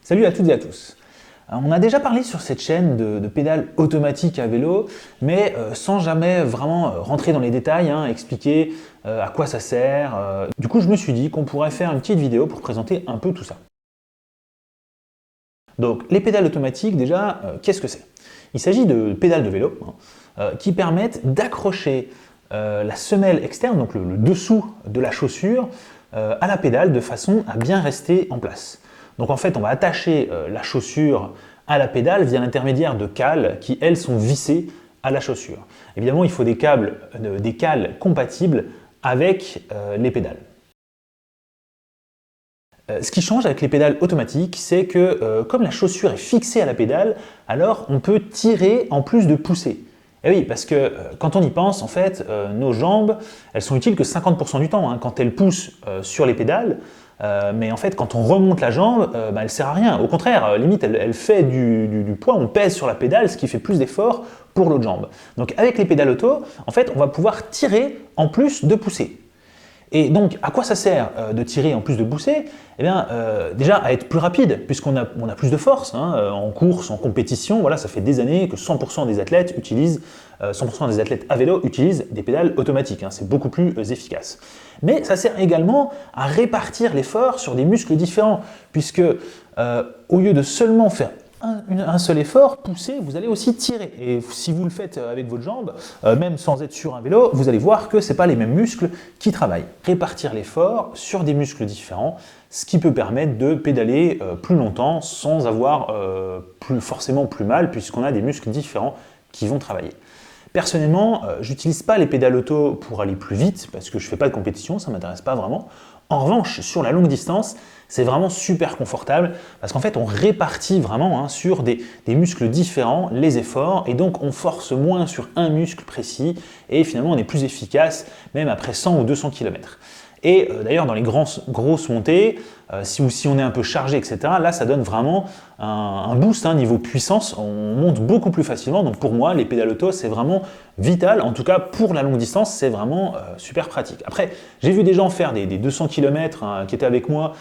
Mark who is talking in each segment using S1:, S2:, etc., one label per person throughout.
S1: Salut à toutes et à tous. On a déjà parlé sur cette chaîne de pédales automatiques à vélo, mais sans jamais vraiment rentrer dans les détails, expliquer à quoi ça sert. Du coup, je me suis dit qu'on pourrait faire une petite vidéo pour présenter un peu tout ça. Donc, les pédales automatiques, déjà, qu'est-ce que c'est? Il s'agit de pédales de vélo qui permettent d'accrocher la semelle externe, donc le dessous de la chaussure, à la pédale de façon à bien rester en place. Donc en fait, on va attacher la chaussure à la pédale via l'intermédiaire de cales qui, elles, sont vissées à la chaussure. Évidemment, il faut des cales compatibles avec les pédales. Ce qui change avec les pédales automatiques, c'est que comme la chaussure est fixée à la pédale, alors on peut tirer en plus de pousser. Et oui, parce que quand on y pense, en fait, nos jambes, elles sont utiles que 50% du temps, quand elles poussent sur les pédales. Mais en fait, quand on remonte la jambe, elle ne sert à rien. Au contraire, limite, elle fait du poids, on pèse sur la pédale, ce qui fait plus d'efforts pour l'autre jambe. Donc avec les pédales auto, en fait, on va pouvoir tirer en plus de pousser. Et donc, à quoi ça sert de tirer en plus de pousser? Eh bien, déjà à être plus rapide, puisqu'on a plus de force en course, en compétition. Voilà, ça fait des années que 100% des athlètes utilisent, 100% des athlètes à vélo utilisent des pédales automatiques. C'est beaucoup plus efficace. Mais ça sert également à répartir l'effort sur des muscles différents, puisque au lieu de seulement faire un seul effort, pousser, vous allez aussi tirer. Et si vous le faites avec votre jambe, même sans être sur un vélo, vous allez voir que ce n'est pas les mêmes muscles qui travaillent. Répartir l'effort sur des muscles différents, ce qui peut permettre de pédaler plus longtemps sans avoir forcément plus mal, puisqu'on a des muscles différents qui vont travailler. Personnellement, j'utilise pas les pédales auto pour aller plus vite, parce que je fais pas de compétition, ça m'intéresse pas vraiment. En revanche, sur la longue distance, c'est vraiment super confortable parce qu'en fait, on répartit vraiment sur des muscles différents les efforts et donc on force moins sur un muscle précis et finalement on est plus efficace même après 100 ou 200 km. Et d'ailleurs, dans les grosses montées, si on est un peu chargé, etc., là, ça donne vraiment un boost niveau puissance. On monte beaucoup plus facilement. Donc pour moi, les pédales auto, c'est vraiment vital. En tout cas, pour la longue distance, c'est vraiment super pratique. Après, j'ai vu des gens faire des 200 km qui étaient avec moi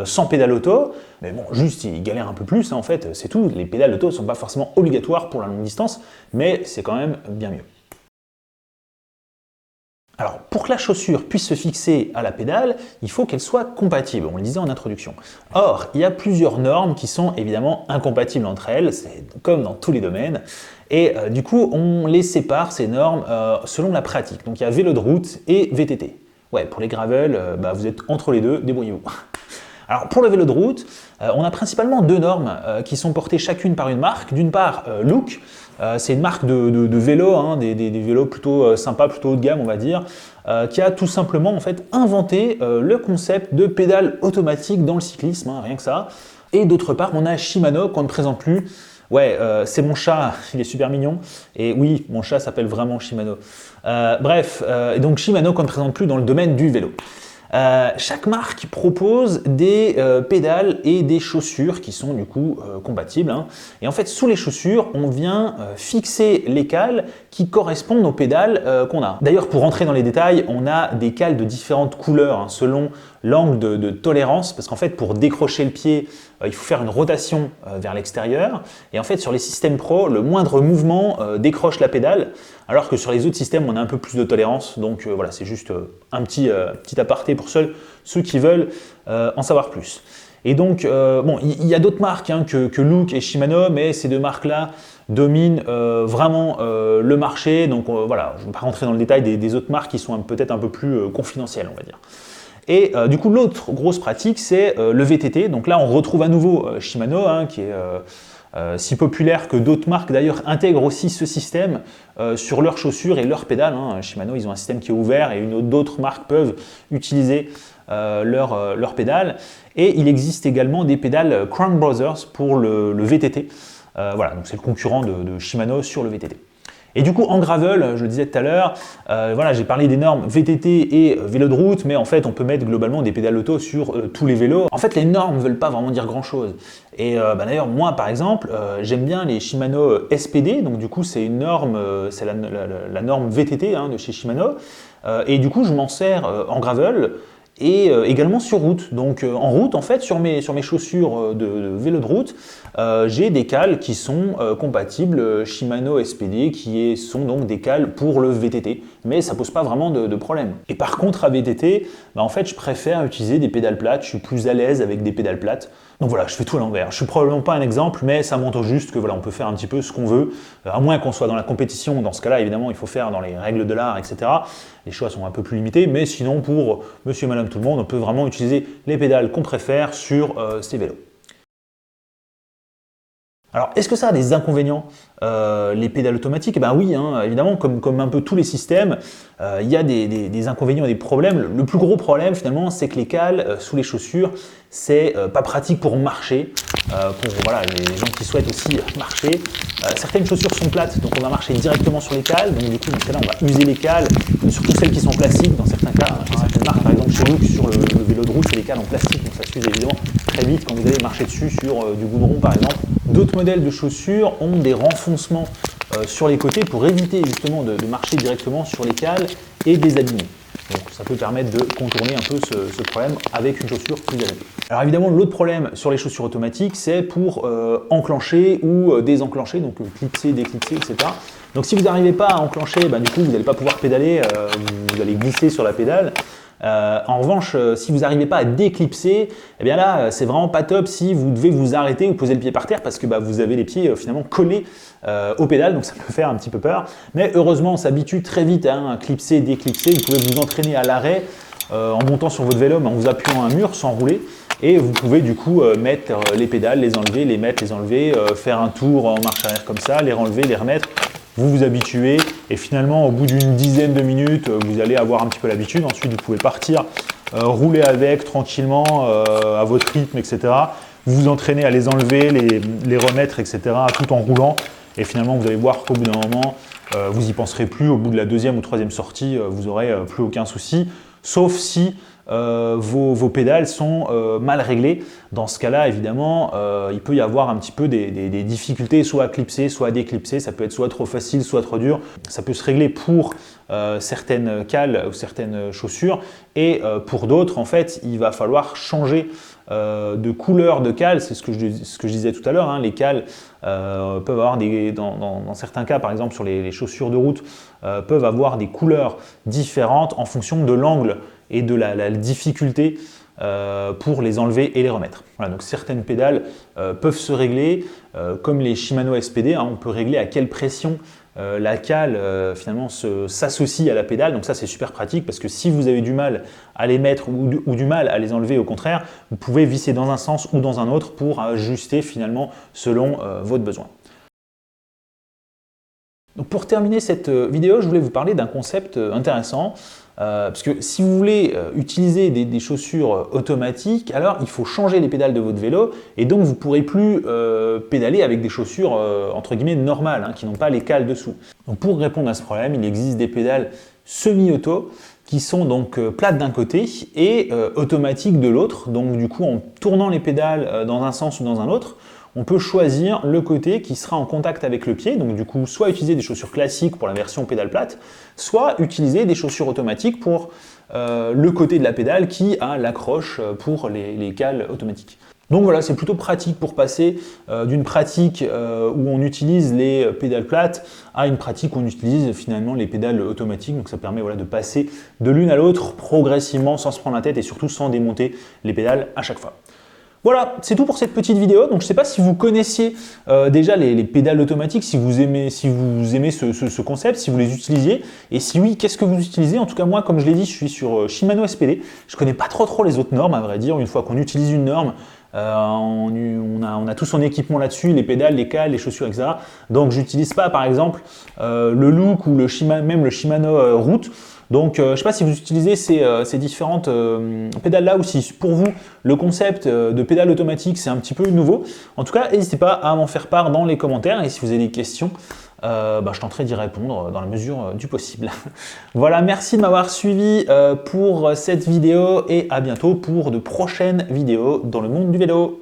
S1: sans pédale auto. Mais bon, juste, ils galèrent un peu plus. En fait, c'est tout. Les pédales auto ne sont pas forcément obligatoires pour la longue distance, mais c'est quand même bien mieux. Alors, pour que la chaussure puisse se fixer à la pédale, il faut qu'elle soit compatible, on le disait en introduction. Or, il y a plusieurs normes qui sont évidemment incompatibles entre elles, c'est comme dans tous les domaines, et du coup, on les sépare, ces normes, selon la pratique. Donc, il y a vélo de route et VTT. Ouais, pour les gravels, vous êtes entre les deux, débrouillez-vous. Alors, pour le vélo de route, on a principalement deux normes qui sont portées chacune par une marque. D'une part, Look, c'est une marque de vélos, des vélos plutôt sympas, plutôt haut de gamme, on va dire, qui a tout simplement en fait inventé le concept de pédale automatique dans le cyclisme, rien que ça. Et d'autre part, on a Shimano qu'on ne présente plus. Ouais, c'est mon chat, il est super mignon. Et oui, mon chat s'appelle vraiment Shimano. Et donc Shimano qu'on ne présente plus dans le domaine du vélo. Chaque marque propose des pédales et des chaussures qui sont du coup compatibles. Et en fait, sous les chaussures, on vient fixer les cales qui correspondent aux pédales qu'on a. D'ailleurs, pour rentrer dans les détails, on a des cales de différentes couleurs selon l'angle de tolérance, parce qu'en fait, pour décrocher le pied, il faut faire une rotation vers l'extérieur. Et en fait, sur les systèmes pro, le moindre mouvement décroche la pédale, alors que sur les autres systèmes, on a un peu plus de tolérance. Donc voilà, c'est juste un petit aparté pour ceux qui veulent en savoir plus. Et donc, il y a d'autres marques que Look et Shimano, mais ces deux marques-là dominent vraiment le marché. Donc voilà, je ne vais pas rentrer dans le détail des autres marques qui sont peut-être un peu plus confidentielles, on va dire. Et du coup, l'autre grosse pratique, c'est le VTT. Donc là, on retrouve à nouveau Shimano, qui est si populaire que d'autres marques d'ailleurs intègrent aussi ce système sur leurs chaussures et leurs pédales. Shimano, ils ont un système qui est ouvert et d'autres marques peuvent utiliser leurs pédales. Et il existe également des pédales Crown Brothers pour le VTT. Voilà, donc c'est le concurrent de Shimano sur le VTT. Et du coup, en gravel, je le disais tout à l'heure, voilà, j'ai parlé des normes VTT et vélo de route, mais en fait, on peut mettre globalement des pédales auto sur tous les vélos. En fait, les normes ne veulent pas vraiment dire grand-chose. Et d'ailleurs, moi, par exemple, j'aime bien les Shimano SPD, donc du coup, c'est une norme, c'est la norme VTT de chez Shimano. Et du coup, je m'en sers en gravel. et également sur route. Donc en route, en fait, sur mes chaussures de vélo de route, j'ai des cales qui sont compatibles Shimano SPD, sont donc des cales pour le VTT, mais ça pose pas vraiment de problème. Et par contre, à VTT, en fait, je préfère utiliser des pédales plates, je suis plus à l'aise avec des pédales plates. Donc voilà, je fais tout à l'envers. Je suis probablement pas un exemple, mais ça montre juste que voilà, on peut faire un petit peu ce qu'on veut, à moins qu'on soit dans la compétition. Dans ce cas-là, évidemment, il faut faire dans les règles de l'art, etc. Les choix sont un peu plus limités, mais sinon, pour monsieur et madame tout le monde, on peut vraiment utiliser les pédales qu'on préfère sur ces vélos. Alors, est-ce que ça a des inconvénients, les pédales automatiques? Eh bien oui, hein, évidemment, comme un peu tous les systèmes, il y a des inconvénients et des problèmes. Le plus gros problème, finalement, c'est que les cales sous les chaussures, c'est pas pratique pour marcher, pour voilà, les gens qui souhaitent aussi marcher. Certaines chaussures sont plates, donc on va marcher directement sur les cales. Donc du coup, dans ce cas-là, on va user les cales, surtout celles qui sont en plastique. Dans certains cas, certaines marques, par exemple chez Look, sur le vélo de route, c'est les cales en plastique, donc ça s'use évidemment très vite quand vous allez marcher dessus sur du goudron, par exemple. D'autres modèles de chaussures ont des renfoncements sur les côtés pour éviter justement de marcher directement sur les cales et des abîmer. Donc ça peut permettre de contourner un peu ce problème avec une chaussure plus adaptée. Alors évidemment, l'autre problème sur les chaussures automatiques, c'est pour enclencher ou désenclencher, donc clipser, déclipser, etc. Donc si vous n'arrivez pas à enclencher, du coup vous n'allez pas pouvoir pédaler, vous allez glisser sur la pédale. En revanche, si vous n'arrivez pas à déclipser, eh bien là, c'est vraiment pas top si vous devez vous arrêter ou poser le pied par terre parce que vous avez les pieds finalement collés aux pédales, donc ça peut faire un petit peu peur. Mais heureusement, on s'habitue très vite à clipser, déclipser. Vous pouvez vous entraîner à l'arrêt en montant sur votre vélo, mais en vous appuyant à un mur sans rouler. Et vous pouvez du coup mettre les pédales, les enlever, les mettre, les enlever, faire un tour en marche arrière comme ça, les renlever, les remettre. Vous vous habituez et finalement au bout d'une dizaine de minutes, vous allez avoir un petit peu l'habitude. Ensuite, vous pouvez partir, rouler avec tranquillement à votre rythme, etc. Vous vous entraînez à les enlever, les remettre, etc. tout en roulant. Et finalement, vous allez voir qu'au bout d'un moment, vous n'y penserez plus. Au bout de la deuxième ou troisième sortie, vous n'aurez plus aucun souci. Sauf si vos pédales sont mal réglées. Dans ce cas-là, évidemment, il peut y avoir un petit peu des difficultés, soit à clipser, soit à déclipser. Ça peut être soit trop facile, soit trop dur. Ça peut se régler pour certaines cales ou certaines chaussures. Et pour d'autres, en fait, il va falloir changer de couleur de cale. C'est ce que je disais tout à l'heure. Hein. Les cales peuvent avoir dans certains cas, par exemple sur les chaussures de route, peuvent avoir des couleurs différentes en fonction de l'angle et de la difficulté pour les enlever et les remettre. Voilà, donc certaines pédales peuvent se régler, comme les Shimano SPD, hein, on peut régler à quelle pression la cale finalement s'associe à la pédale, donc ça c'est super pratique parce que si vous avez du mal à les mettre ou du mal à les enlever, au contraire, vous pouvez visser dans un sens ou dans un autre pour ajuster finalement selon votre besoin. Donc pour terminer cette vidéo, je voulais vous parler d'un concept intéressant. Parce que si vous voulez utiliser des chaussures automatiques, alors il faut changer les pédales de votre vélo et donc vous ne pourrez plus pédaler avec des chaussures entre guillemets normales, hein, qui n'ont pas les cales dessous. Donc pour répondre à ce problème, il existe des pédales semi-auto qui sont donc plates d'un côté et automatiques de l'autre. Donc du coup, en tournant les pédales dans un sens ou dans un autre, on peut choisir le côté qui sera en contact avec le pied, donc du coup soit utiliser des chaussures classiques pour la version pédale plate, soit utiliser des chaussures automatiques pour le côté de la pédale qui a l'accroche pour les cales automatiques. Donc voilà, c'est plutôt pratique pour passer d'une pratique où on utilise les pédales plates à une pratique où on utilise finalement les pédales automatiques. Donc ça permet voilà, de passer de l'une à l'autre progressivement sans se prendre la tête et surtout sans démonter les pédales à chaque fois. Voilà, c'est tout pour cette petite vidéo. Donc je ne sais pas si vous connaissiez déjà les pédales automatiques, si vous aimez ce concept, si vous les utilisiez. Et si oui, qu'est-ce que vous utilisez? En tout cas, moi, comme je l'ai dit, je suis sur Shimano SPD. Je ne connais pas trop les autres normes, à vrai dire. Une fois qu'on utilise une norme, on a tout son équipement là-dessus, les pédales, les cales, les chaussures, etc. Donc je n'utilise pas, par exemple, le Look ou même le Shimano Route. Donc, je ne sais pas si vous utilisez ces différentes pédales-là ou si pour vous, le concept de pédale automatique, c'est un petit peu nouveau. En tout cas, n'hésitez pas à m'en faire part dans les commentaires et si vous avez des questions, je tenterai d'y répondre dans la mesure du possible. Voilà, merci de m'avoir suivi pour cette vidéo et à bientôt pour de prochaines vidéos dans le monde du vélo.